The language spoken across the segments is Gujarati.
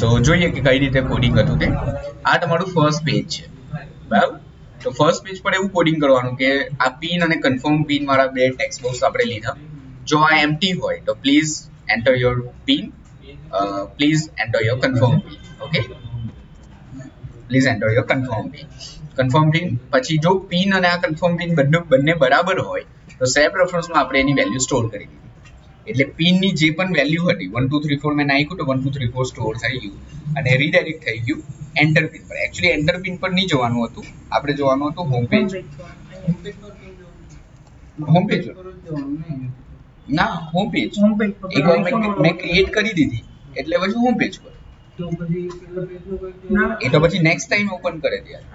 સો જોઈએ કે કઈ રીતે કોડિંગ હતું તે. આ તમારું ફર્સ્ટ પેજ છે, બરાબર. તો ફર્સ્ટ પેજ પર એવું કોડિંગ કરવાનું કે આ પિન અને કન્ફર્મ પિન વાળા બે ટેક્સ્ટ બોક્સ આપણે લીધા. જો આ એમ્પ્ટી હોય તો please enter your pin, please enter your confirm pin. Okay, please enter your confirm pin. Confirm pin પછી જો પિન અને આ કન્ફર્મ પિન બંને બરાબર હોય તો સેવ રેફરન્સમાં આપણે એની વેલ્યુ સ્ટોર કરી દીધી. એટલે પિનની જે પણ વેલ્યુ હતી 1 2 3 4 મેં નાખ્યું તો 1 2 3 4 સ્ટોર થઈ ગયું અને રીડાયરેક્ટ થઈ ગયું એન્ટર પિન પર. એકચ્યુઅલી એન્ટર પિન પર નહીં જવાનું હતું, આપણે જવાનું હતું હોમ પેજ. હોમ પેજ ના, હોમ પેજ એક વાર મેં ક્રિએટ કરી દીધી એટલે પછી હોમ પેજ પર. એ તો પછી નેક્સ્ટ ટાઈમ ઓપન કરે ત્યારે.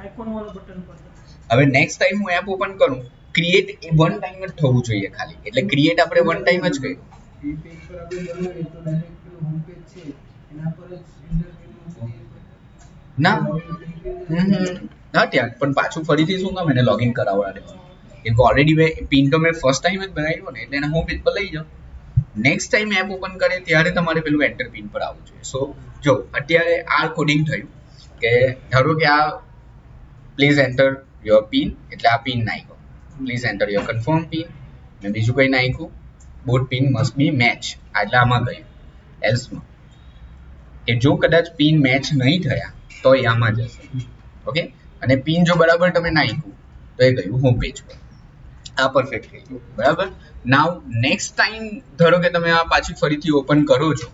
હવે નેક્સ્ટ ટાઈમ હું એપ ઓપન કરું, ક્રિએટ એ વન ટાઈમ જ થવું જોઈએ ખાલી. એટલે ક્રિએટ આપણે વન ટાઈમ જ કર્યું. ના ના ત્યાં પણ પાછું ફરીથી શું કામ એને લોગિન કરાવવા દેવાનું? કેમ કે ઓલરેડી મેં પિન તો મેં ફર્સ્ટ ટાઈમ જ બનાવ્યો ને, એટલે એને હોમ પેજ પર લઈ જાઓ. નેક્સ્ટ ટાઈમ એપ ઓપન કરે ત્યારે તમારે પેલું એન્ટર પિન પર આવવું જોઈએ. સો જો અત્યારે આ કોડિંગ થયું કે ધારો કે આ પ્લીઝ એન્ટર યોર પિન, એટલે આ પિન નાખ્યો. Please enter your confirm pin, મેં બીજું કંઈ નાખ્યું. Both pin must be match, એટલે આમાં ગયું. એલ્સમાં કે જો કદાચ પિન મેચ નહીં થયા તો એ આમાં જશે. ઓકે, અને પિન જો બરાબર તમે નાખ્યું તો એ ગયું હોમ પેજ પર. આ પરફેક્ટ થઈ ગયું, બરાબર. નાવ નેક્સ્ટ ટાઈમ ધારો કે તમે આ પાછી ફરીથી ઓપન કરો છો,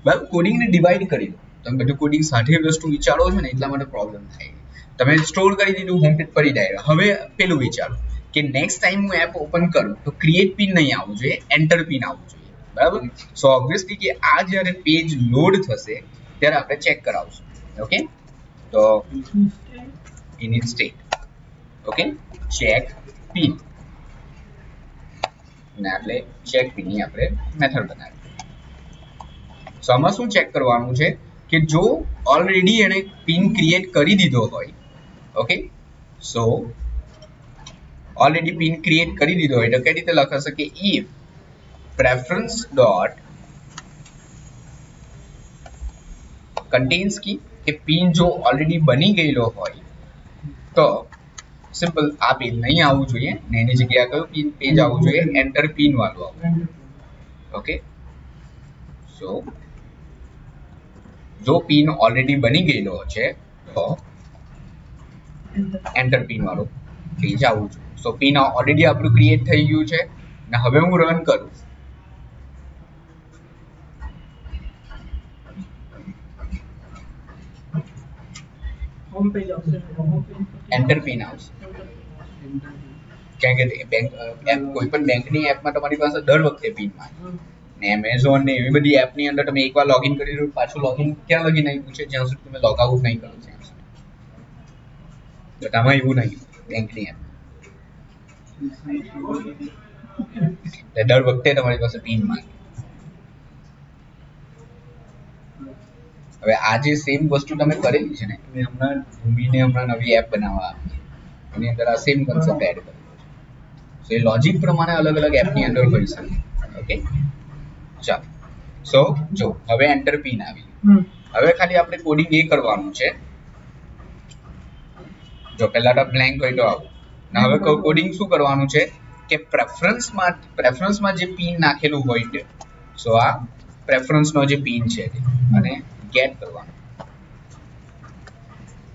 બરાબર. કોડિંગને ડિવાઈડ કરી દો. તમે બધું કોડિંગ સાથે વસ્તુ વિચારો છો ને એટલા માટે પ્રોબ્લેમ થાય. તમે સ્ટોર કરી દીધું હોમ પેજ પર ડાયરેક્ટ. હવે પેલું વિચારો કે નેક્સ્ટ ટાઈમ હું એપ ઓપન કરું તો ક્રિએટ પિન નહીં આવવું જોઈએ, એન્ટર પિન આવવું જોઈએ, બરાબર. સો ઓબ્વિયસલી કે આ જ્યારે પેજ લોડ થશે ત્યારે આપણે ચેક કરાવશું. ઓકે, તો init state, okay, check pin ને એટલે ચેક પિનની આપણે મેથડ બનાવી. સો આમાં શું ચેક કરવાનું છે કે જો ઓલરેડી એને પિન ક્રિએટ કરી દીધો હોય, ઓકે, સો ઓલરેડી પિન ક્રિએટ કરી દીધો હોય તો કઈ રીતે લખાશે કે if preference dot contains કી કે પિન જો ઓલરેડી બની ગયેલો હોય તો સિમ્પલ આ પેજ નહીં આવવું જોઈએ ને એની જગ્યાએ કયું પિન પેજ આવવું જોઈએ? એન્ટર પિન વાળું આવવું. ઓકે, સો જો પિન ઓલરેડી બની ગયેલો છે તો એન્ટર પિન વાળું પેજ આવવું જોઈએ. સો પિન ઓલરેડી આપણું ક્રિએટ થઈ ગયું છે ને હવે હું રન કરું એન્ટર પિન આવશે. કારણ કે બેંક એપ કોઈ પણ બેંકની એપમાં તમારી પાસે દર વખતે પિન માંગે ને એમેઝોન ને એવી બધી એપની અંદર તમે એકવાર લોગિન કરી દો પાછું લોગિન ક્યાં લગી નહીં પૂછે જ્યાં સુધી તમે લોગ આઉટ નહીં કરો ત્યાં સુધી. બટ આમાં એવું નહીં, બેંકની એપ એટલે દર વખતે તમારી પાસે પિન માંગે. હવે આ જે સેમ વસ્તુ તમે કરેલી છે ને એ હમણાં ભૂમિને હમણાં નવી એપ બનાવવા આપી એની અંદર આ સેમ કન્સેપ્ટ એડ કર્યો છે. સો એ લોજિક પ્રમાણે અલગ અલગ એપની અંદર હોઈ શકે. ઓકે, ચાલો. સો જો હવે એન્ટર પિન આવી. હવે ખાલી આપણે કોડિંગ એ કરવાનું છે. જો પહેલા તો બ્લેન્ક હોય તો આવું ને હવે કોડિંગ શું કરવાનું છે કે પ્રેફરન્સમાં જે પિન નાખેલું હોય છે, સો આ પ્રેફરન્સનો જે પિન છે અને ગેટ કરવાનું.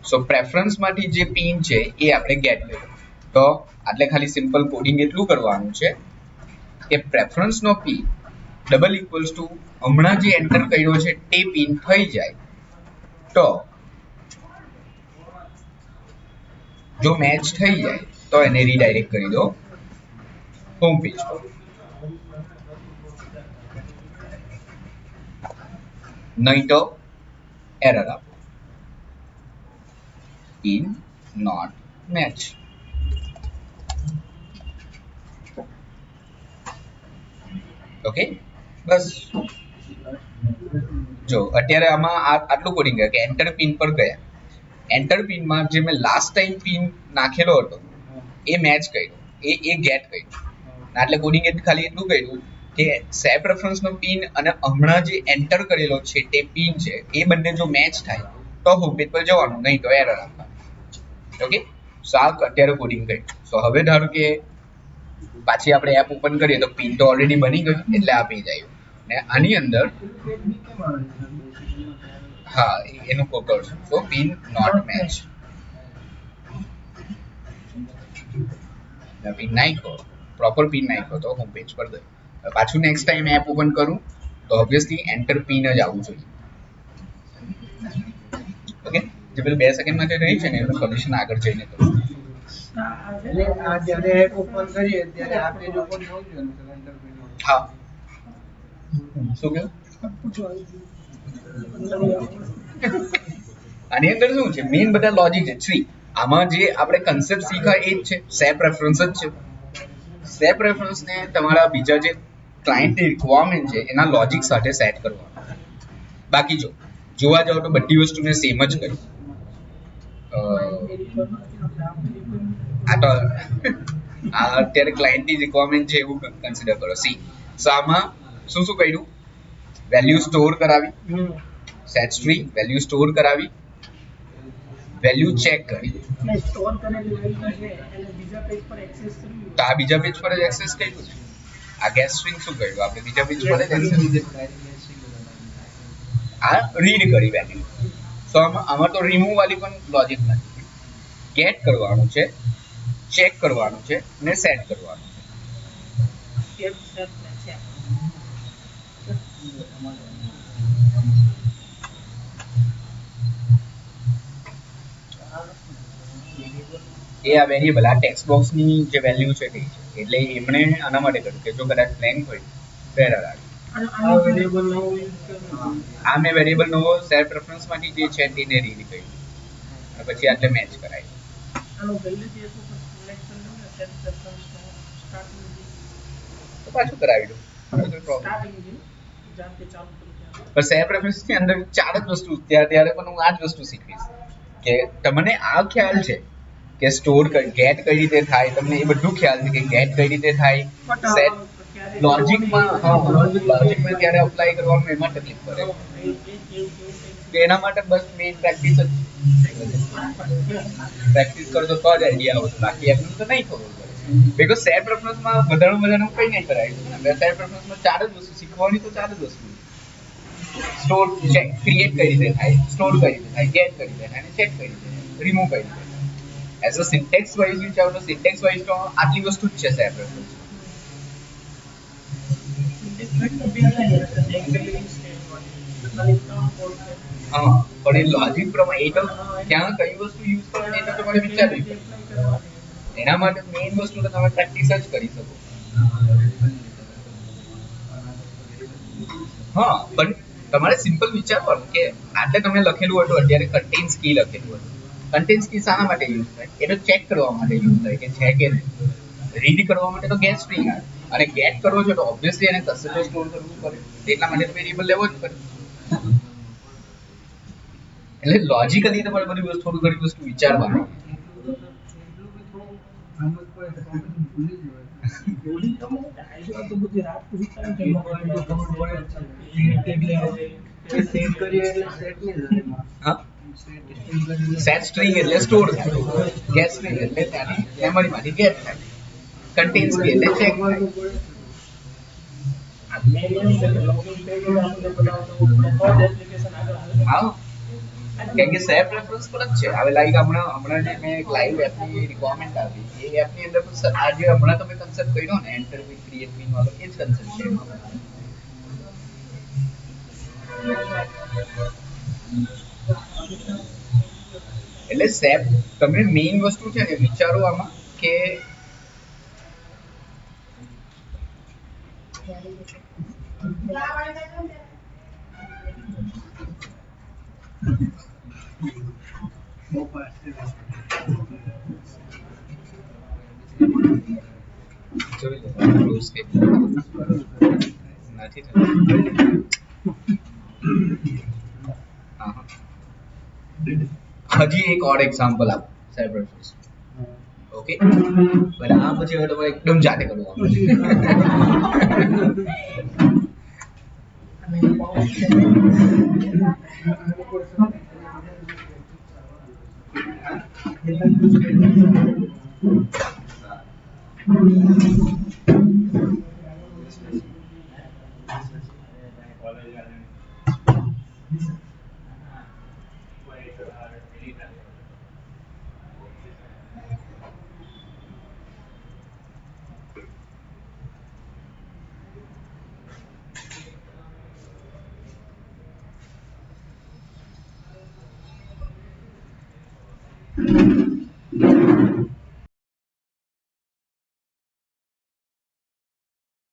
સો પ્રેફરન્સમાંથી જે પિન છે એ આપણે ગેટ કર્યું. તો એટલે ખાલી સિમ્પલ કોડિંગ એટલું કરવાનું છે કે પ્રેફરન્સનો પિન ડબલ ઇક્વલ્સ ટુ હમણાં જે એન્ટર કર્યો છે તે પિન થઈ જાય તો જો મેચ થઈ જાય તો એને રીડાયરેક્ટ કરી દો હોમ પેજ પર. નહીં તો એરર આપો પિન નોટ મેચ. ઓકે, બસ. જો અત્યારે આમાં આટલું કોડિંગ કે એન્ટર પિન પર ગયા. એન્ટર પિનમાં જે મેં લાસ્ટ ટાઈમ પિન નાખેલો હતો એ મેચ કર્યો, એ ગેટ કર્યો. એટલે કોડિંગ ખાલી એટલું કર્યું કે સેપ રેફરન્સનો પિન અને હમણાં જે એન્ટર કરેલો છે તે પિન છે એ બંને જો મેચ થાય તો હોમ પેજ પર જવાનું, નહીં તો એરર આપવાનું. ઓકે, સો આ અત્યારે કોડિંગ કરી. સો હવે ધારો કે પાછી આપણે એપ ઓપન કરીએ તો પિન તો ઓલરેડી બની ગયું એટલે આ પેજ આવ્યું ને આની અંદર હા એનું કોડ છે. સો પિન નોટ મેચ, પિન નાખ્યો, પ્રોપર પિન નાખ્યો તો હોમ પેજ પર ગયો. પાછું નેક્સ્ટ ટાઈમ એપ ઓપન કરું તો ઓબ્વિયસલી એન્ટર પિન જ આવવું જોઈએ. ઓકે, જે પેલું 2 સેકન્ડ માટે રહી છે ને એનું સોલ્યુશન આગળ જઈને કરું. જ્યારે એપ ઓપન કરીએ ત્યારે આ પેજ ઓપન થવું જોઈએ ને એન્ટર પિન. હા, શું કહ્યું? આની અંદર શું છે, મેઇન બધા લોજિક છે. સી આમાં જે આપણે કન્સેપ્ટ શીખ્યા એ જ છે, સેપ રેફરન્સ જ છે. સેપ રેફરન્સ ને તમારા બીજા જે ક્લાયન્ટની રિક્વાયરમેન્ટ છે એના લોજિક સાથે સેટ કરવાનું. બાકી જો જોવા જાવ તો બધી વસ્તુને સેમ જ કરી. આ તો આ અત્યારે ક્લાયન્ટની રિક્વાયરમેન્ટ છે એવું કન્સિડર કરો. સી સો આમાં શું શું કર્યું? વેલ્યુ સ્ટોર કરાવી, સેટ સ્ટ્રિંગ વેલ્યુ સ્ટોર કરાવી, વેલ્યુ ચેક કરી. સ્ટોર કરેલી વેલ્યુ છે એને બીજા પેજ પર એક્સેસ કરવી. તો આ બીજા પેજ પર જ એક્સેસ કર્યું છે. આ ગેસ સ્ટ્રિંગ શું કર્યું? આપણે બીજા પેજ પર જ એક્સેસ, આ રીડ કરી વેલ્યુ. સો આમાં તો રિમૂવ વાળી પણ લોજિક નથી. ગેટ કરવાનું છે, ચેક કરવાનું છે અને સેટ કરવાનું છે. એ આ વેરિયેબલ આ ટેક્સ્ટ બોક્સની જે વેલ્યુ છે તે છે. એટલે એમણે આના માટે કર્યું કે જો કદાચ બ્લેન્ક હોય તો એરર આવે. આ વેરિયેબલ નો યુઝ કરવો. આ મેં વેરિયેબલ નો સેટ રેફરન્સમાંથી જે છે તેને રીડ કર્યું અને પછી આટલે મેચ કરાય. આનો વેલ્યુ જે છે સિલેક્ટ કરી લો ને સેટ રેફરન્સ સ્ટાર્ટિંગ તો પાછું કરાવી દઉં. સ્ટાર્ટિંગ જે જાતે ચાલુ કરી. પણ સેપ રેફરન્સ ની અંદર 4 જ વસ્તુ ત્યારે પણ હું આ જ વસ્તુ શીખવીશ કે તમને આ ખ્યાલ છે કે સ્ટોર ગેટ કઈ રીતે થાય, તમને એ બધું ખ્યાલ છે કે ગેટ કઈ રીતે થાય, સેટ લોજિકમાં લોજિકમાં ક્યારે અપ્લાય કરવાનું એમાં તકલીફ પડે. તો એના માટે બસ મેઇન પ્રેક્ટિસ જ પ્રેક્ટિસ કરજો તો જ આઈડિયા આવશે. બાકી એમનું તો નહીં ખબર પડે. બીકોઝ સેપ રેફરન્સમાં વધારે કંઈ નહીં કરાય. સેપ રેફરન્સમાં 4 જ વસ્તુ શીખવાની, તો 4 જ વસ્તુ સ્ટોર ચેક ક્રિએટ કઈ રીતે થાય, સ્ટોર કઈ રીતે થાય, ગેટ કઈ રીતે થાય અને ચેક કઈ રીતે થાય, રિમૂવ કઈ રીતે થાય. એઝ અ સિન્ટેક્સ વાઇઝ વિચારો તો સિન્ટેક્સ વાઇઝ તો આટલી વસ્તુ જ છે સેપ રેફરન્સ. હા, પણ એ લોજિક પ્રમાણે એ તો ક્યાં કઈ વસ્તુ યુઝ કરવાની એ તો તમારે વિચારવી પડે. એના માટે મેઇન વસ્તુ તો તમે પ્રેક્ટિસ જ કરી શકો. હા, પણ તમારે સિમ્પલ વિચારવાનું કે આટલે તમે લખેલું હતું અત્યારે કન્ટેન્સ કી લખેલું હતું. કન્ટેન્સ કી શાના માટે યુઝ થાય? એ તો ચેક કરવા માટે યુઝ થાય કે છે કે નહીં. રીડ કરવા માટે તો ગેટ સ્ટ્રિંગ આવે અને ગેટ કરવો છે તો ઓબ્વિયસલી એને કશે તો સ્ટોર કરવું પડે. એટલા માટે વેરિયેબલ લેવો જ પડે. એટલે લોજિકલી તમારે બધી વસ્તુ થોડું ઘણી વસ્તુ વિચારવાનું. સેટ સ્ટ્રિંગ એટલે સ્ટોર થાય, ગેટ સ્ટ્રિંગ એટલે ત્યાંની મેમરીમાંથી ગેટ થાય, કન્ટેન્સ કી એટલે ચેક થાય. હા, કેમ કે સેપ રેફરન્સ પર જ છે. હવે લાઈક હમણાં જે મેં એક લાઈવ એપની રિક્વાયરમેન્ટ આપી એ એપની અંદર આ જે હમણાં તમે કન્સેપ્ટ કર્યો ને એન્ટર વિથ ક્રિએટ પિન વાળો એ જ કન્સેપ્ટ છે. એટલે સેપ તમે મેઇન વસ્તુ છે ને વિચારો આમાં કે જોઈ લો ક્લોઝ કે નથી થતું. હજી એક ઓર એક્ઝામ્પલ આપો shape reference. Okay, okay but આ પછી હવે તમારે એકદમ જાતે કરવું